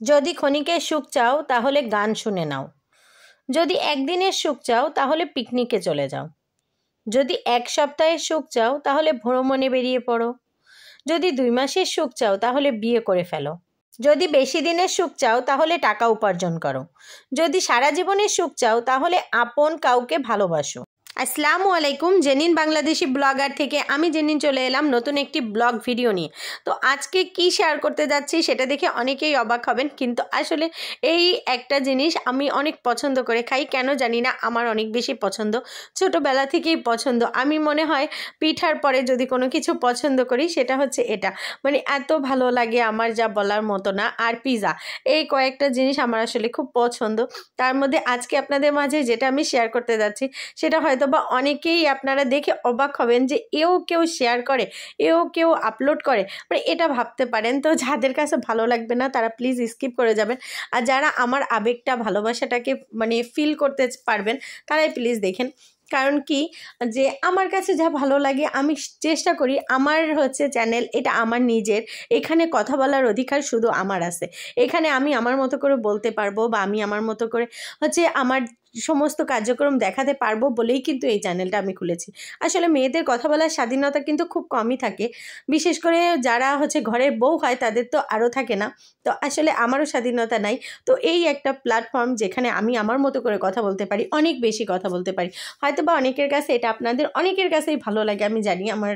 যদি ক্ষণিকের সুখ চাও তাহলে গান শুনে নাও, যদি একদিনের সুখ চাও তাহলে পিকনিকে চলে যাও, যদি এক সপ্তাহের সুখ চাও তাহলে ভ্রমণে বেরিয়ে পড়ো, যদি 2 মাসের সুখ চাও তাহলে বিয়ে করে ফেলো, যদি বেশি দিনের সুখ চাও তাহলে টাকা উপার্জন করো, যদি সারা জীবনের সুখ চাও তাহলে আপন কাউকে ভালোবাসো। আসসালামু আলাইকুম, জেনিন বাংলাদেশি ব্লগার থেকে আমি জেনিন চলে এলাম নতুন একটি ব্লগ ভিডিও নিয়ে। তো আজকে কি শেয়ার করতে যাচ্ছি সেটা দেখে অনেকেই অবাক হবেন, কিন্তু আসলে এই একটা জিনিস আমি অনেক পছন্দ করে খাই, কেন জানি না, আমার অনেক বেশি পছন্দ, ছোটোবেলা থেকেই পছন্দ। আমি মনে হয় পিঠার পরে যদি কোনো কিছু পছন্দ করি সেটা হচ্ছে এটা, মানে এত ভালো লাগে আমার যা বলার মতো না। আর পিৎজা, এই কয়েকটা জিনিস আমার আসলে খুব পছন্দ। তার মধ্যে আজকে আপনাদের মাঝে যেটা আমি শেয়ার করতে যাচ্ছি সেটা হয়তো বা অনেকেই আপনারা দেখে অবাক হবেন যে এও কেউ শেয়ার করে, এও কেউ আপলোড করে, মানে এটা ভাবতে পারেন। তো যাদের কাছে ভালো লাগবে না তারা প্লিজ স্কিপ করে যাবেন, আর যারা আমার আবেগটা ভালোবাসাটাকে মানে ফিল করতে পারবেন তারাই প্লিজ দেখেন। কারণ কি, যে আমার কাছে যা ভালো লাগে আমি চেষ্টা করি, আমার হচ্ছে চ্যানেল, এটা আমার নিজের, এখানে কথা বলার অধিকার শুধু আমার আছে। এখানে আমি আমার মতো করে বলতে পারবো, বা আমি আমার মতো করে হচ্ছে আমার সমস্ত কার্যক্রম দেখাতে পারবো বলেই কিন্তু এই চ্যানেলটা আমি খুলেছি। আসলে মেয়েদের কথা বলার স্বাধীনতা কিন্তু খুব কমই থাকে, বিশেষ করে যারা হচ্ছে ঘরের বউ হয় তাদের তো আরও থাকে না। তো আসলে আমারও স্বাধীনতা নাই। তো এই একটা প্ল্যাটফর্ম যেখানে আমি আমার মতো করে কথা বলতে পারি, অনেক বেশি কথা বলতে পারি। হয়তো বা অনেকের কাছে এটা আপনাদের অনেকের কাছেই ভালো লাগে আমি জানি। আমার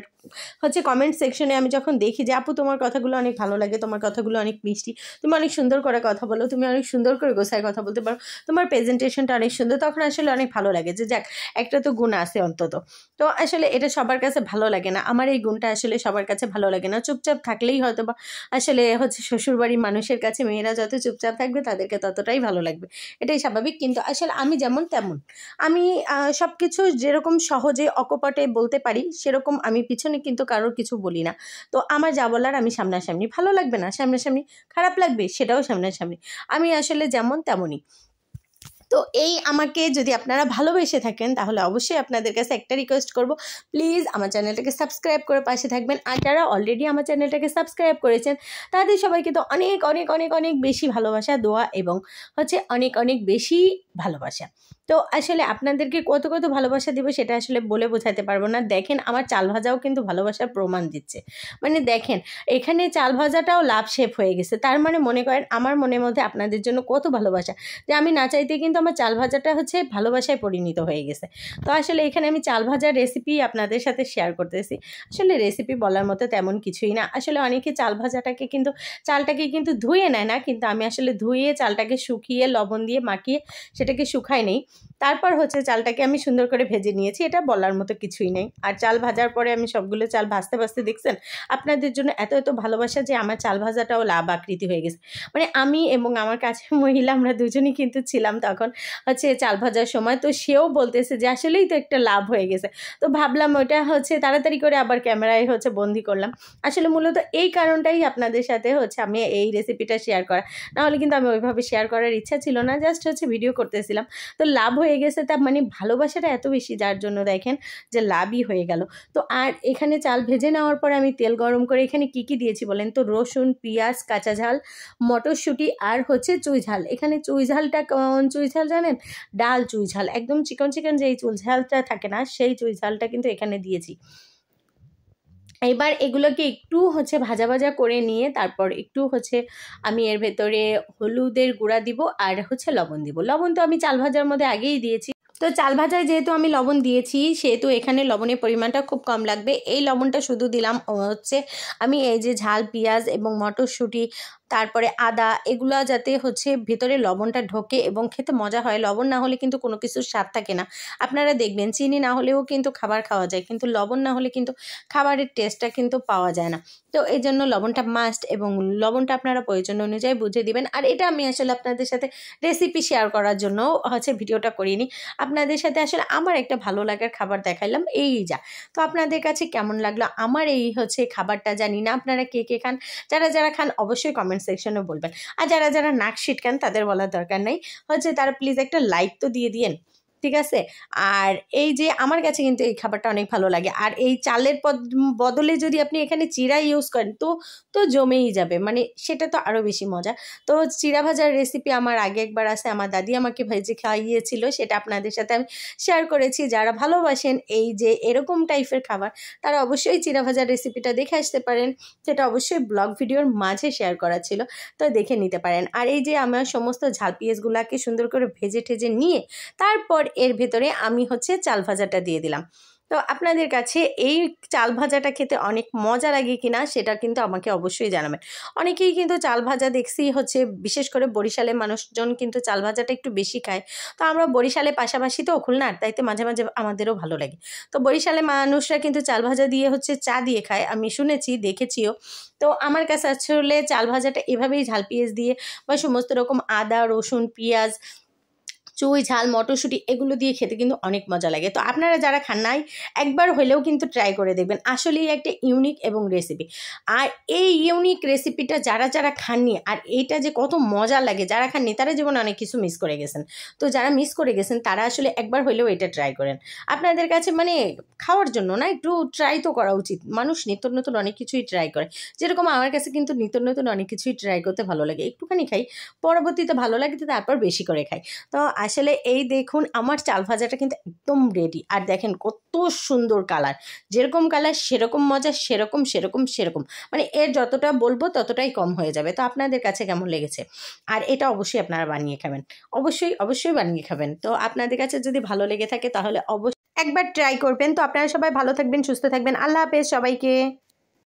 হচ্ছে কমেন্ট সেকশনে আমি যখন দেখি যে আপু তোমার কথাগুলো অনেক ভালো লাগে, তোমার কথাগুলো অনেক মিষ্টি, তুমি অনেক সুন্দর করে কথা বলো, তুমি অনেক সুন্দর করে গোছায় কথা বলতে পারো, তোমার প্রেজেন্টেশনটা অনেক সুন্দর, তখন আসলে অনেক ভালো লাগে যে যাক একটা তো গুণ আছে অন্তত। তো আসলে এটা সবার কাছে ভালো লাগে না, আমার এই গুণটা আসলে সবার কাছে ভালো লাগে না। চুপচাপ থাকলেই হয়তো বা আসলে হচ্ছে শ্বশুরবাড়ির মানুষের কাছে মেয়েরা যত চুপচাপ থাকবে তাদেরকে ততটাই ভালো লাগবে, এটাই স্বাভাবিক। কিন্তু আসলে আমি যেমন তেমন, আমি সব কিছু যেরকম সহজে অকপটে বলতে পারি সেরকম আমি পিছনে কিন্তু কারোর কিছু বলি না। তো আমার যা বলার আমি সামনাসামনি, ভালো লাগবে না সামনাসামনি, খারাপ লাগবে সেটাও সামনাসামনি, আমি আসলে যেমন তেমনই। তো এই আমাকে যদি আপনারা ভালোবেসে থাকেন তাহলে অবশ্যই আপনাদের কাছে একটা রিকোয়েস্ট করব, প্লিজ আমার চ্যানেলটাকে সাবস্ক্রাইব করে পাশে থাকবেন। আর যারা অলরেডি আমার চ্যানেলটাকে সাবস্ক্রাইব করেছেন তাদের সবাইকে তো অনেক অনেক অনেক অনেক বেশি ভালোবাসা, দোয়া এবং হচ্ছে অনেক অনেক বেশি ভালোবাসা। তো আসলে আপনাদেরকে কত কত ভালোবাসা দেবো সেটা আসলে বলে বোঝাতে পারবো না। দেখেন আমার চাল ভাজাও কিন্তু ভালোবাসার প্রমাণ দিচ্ছে, মানে দেখেন এখানে চাল ভাজাটাও লাভ শেপ হয়ে গেছে, তার মানে মনে করেন আমার মনের মধ্যে আপনাদের জন্য কত ভালোবাসা, যে আমি না চাইতে কিন্তু আমার চাল ভাজাটা হচ্ছে ভালোবাসায় পরিণত হয়ে গেছে। তো আসলে এখানে আমি চাল ভাজার রেসিপি আপনাদের সাথে শেয়ার করতেছি। আসলে রেসিপি বলার মতো তেমন কিছুই না, আসলে অনেকে চাল ভাজাটাকে কিন্তু চালটাকে কিন্তু ধুয়ে নেয় না, কিন্তু আমি আসলে ধুয়ে চালটাকে শুকিয়ে লবণ দিয়ে মাখিয়ে সেটাকে শুকাই নেই, তারপর হচ্ছে চালটাকে আমি সুন্দর করে ভেজে নিয়েছি, এটা বলার মতো কিছুই নেই। আর চাল ভাজার পরে আমি সবগুলো চাল ভাজতে ভাজতে দেখছেন আপনাদের জন্য এত এত ভালোবাসা যে আমার চাল ভাজাটাও লাভ আকৃতি হয়ে গেছে। মানে আমি এবং আমার কাছের মহিলা আমরা দুজনই কিন্তু ছিলাম তখন হচ্ছে চাল ভাজার সময়, তো সেও বলতেছে যে আসলেই তো একটা লাভ হয়ে গেছে। তো ভাবলাম ওটা হচ্ছে তাড়াতাড়ি করে আবার ক্যামেরায় হচ্ছে বন্দি করলাম। আসলে মূলত এই কারণটাই আপনাদের সাথে হচ্ছে আমি এই রেসিপিটা শেয়ার করা, নাহলে কিন্তু আমি ওইভাবে শেয়ার করার ইচ্ছা ছিল না, জাস্ট হচ্ছে ভিডিও করতেছিলাম। তো লাভ হয়ে গেছে, তা মানে ভালোবাসাটা এত বেশি যার জন্য দেখেন যে লাভই হয়ে গেল। তো আর এখানে চাল ভেজে নেওয়ার পরে আমি তেল গরম করে এখানে কি কি দিয়েছি বলেন তো, রসুন, পেঁয়াজ, কাঁচা ঝাল, মটরশুঁটি আর হচ্ছে চুই ঝাল। এখানে চুই ঝালটা কোন চুই ঝাল জানেন? ডাল চুই ঝাল, একদম চিকন চিকন যেই চুই ঝালটা থাকে না সেই চুই ঝালটা কিন্তু এখানে দিয়েছি। এবার এগুলোকে একটু হচ্ছে ভাজা ভাজা করে নিয়ে তারপর একটু হচ্ছে আমি এর ভেতরে হলুদের গুঁড়া দিব আর হচ্ছে লবণ দিব। লবণ তো আমি চাল ভাজার মধ্যে আগেই দিয়েছি, তো চাল ভাজায় যেহেতু আমি লবণ দিয়েছি সেহেতু এখানে লবণের পরিমাণটা খুব কম লাগবে। এই লবণটা শুধু দিলাম হচ্ছে আমি এই যে ঝাল, পেঁয়াজ এবং মটরশুঁটি, তারপরে আদা, এগুলা যাতে হচ্ছে ভেতরে লবণটা ঢোকে এবং খেতে মজা হয়। লবণ না হলে কিন্তু কোনো কিছুর স্বাদ থাকে না। আপনারা দেখবেন চিনি না হলেও কিন্তু খাবার খাওয়া যায়, কিন্তু লবণ না হলে কিন্তু খাবারের টেস্টটা কিন্তু পাওয়া যায় না। তো এই জন্য লবণটা মাস্ট, এবং লবণটা আপনারা প্রয়োজন অনুযায়ী বুঝে দিবেন। আর এটা আমি আসলে আপনাদের সাথে রেসিপি শেয়ার করার জন্য হচ্ছে ভিডিওটা করিনি, আপনাদের সাথে আসলে আমার একটা ভালো লাগার খাবার দেখাইলাম, এই যা। তো আপনাদের কাছে কেমন লাগলো আমার এই হচ্ছে খাবারটা জানি না, আপনারা কে কে খান, যারা যারা খান অবশ্যই কমেন্ট সেকশনে বলবেন। আর যারা যারা নাক ছিটকান তাদের বলার দরকার নেই, হচ্ছে তারা প্লিজ একটা লাইক তো দিয়ে দিয়েন। ঠিক আছে। আর এই যে আমার কাছে কিন্তু এই খাবারটা অনেক ভালো লাগে। আর এই চালের বদলে যদি আপনি এখানে চিড়া ইউজ করেন তো জমেই যাবে, মানে সেটা তো আরও বেশি মজা। তো চিড়া ভাজার রেসিপি আমার আগে একবার আছে, আমার দাদি আমাকে ভেজে খাইয়েছিল, সেটা আপনাদের সাথে আমি শেয়ার করেছি। যারা ভালোবাসেন এই যে এরকম টাইপের খাবার তারা অবশ্যই চিড়া ভাজার রেসিপিটা দেখে আসতে পারেন, সেটা অবশ্যই ব্লগ ভিডিওর মাঝে শেয়ার করা ছিল, তো দেখে নিতে পারেন। আর এই যে আমার সমস্ত ঝাল পেঁয়াজগুলোকে সুন্দর করে ভেজে ঠেজে নিয়ে তারপর এর ভেতরে আমি হচ্ছে চাল ভাজাটা দিয়ে দিলাম। তো আপনাদের কাছে এই চাল ভাজাটা খেতে অনেক মজা লাগে কিনা সেটা কিন্তু আমাকে অবশ্যই জানাবেন। অনেকেই কিন্তু চাল ভাজা দেখছি হচ্ছে, বিশেষ করে বরিশালের মানুষজন কিন্তু চাল ভাজাটা একটু বেশি খায়। তো আমরা বরিশালের পাশাপাশি তো খুলনার, তাইতে মাঝে মাঝে আমাদেরও ভালো লাগে। তো বরিশালের মানুষরা কিন্তু চাল ভাজা দিয়ে হচ্ছে চা দিয়ে খায়, আমি শুনেছি দেখেছিও। তো আমার কাছে আসলে চাল ভাজাটা এভাবেই ঝাল পেঁয়াজ দিয়ে বা সমস্ত রকম আদা রসুন পেঁয়াজ চুই ঝাল মটরশুঁটি এগুলো দিয়ে খেতে কিন্তু অনেক মজা লাগে। তো আপনারা যারা খান নাই একবার হলেও কিন্তু ট্রাই করে দেখবেন, আসলেই একটা ইউনিক এবং রেসিপি। আর এই ইউনিক রেসিপিটা যারা যারা খাননি, আর এইটা যে কত মজা লাগে, যারা খাননি তারা জীবনে অনেক কিছু মিস করে গেছেন। তো যারা মিস করে গেছেন তারা আসলে একবার হলেও এটা ট্রাই করেন। আপনাদের কাছে মানে খাওয়ার জন্য না, একটু ট্রাই তো করা উচিত। মানুষ নিত্য নতুন অনেক কিছুই ট্রাই করে, যেরকম আমার কাছে কিন্তু নিত্য নতুন অনেক কিছুই ট্রাই করতে ভালো লাগে। একটুখানি খাই, পরবর্তীতে ভালো লাগে তারপর বেশি করে খাই। তো আসলে এই দেখুন আমার চাল ভাজাটা কিন্তু একদম রেডি। আর দেখেন কত সুন্দর কালার, যেরকম কালার সেরকম মজা, সেরকম সেরকম সেরকম, মানে এর যতটা বলবো ততটাই কম হয়ে যাবে। তো আপনাদের কাছে কেমন লেগেছে? আর এটা অবশ্যই আপনারা বানিয়ে খাবেন, অবশ্যই অবশ্যই বানিয়ে খাবেন। তো আপনাদের কাছে যদি ভালো লেগে থাকে তাহলে অবশ্যই একবার ট্রাই করবেন। তো আপনারা সবাই ভালো থাকবেন, সুস্থ থাকবেন। আল্লাহ হাফেজ সবাইকে।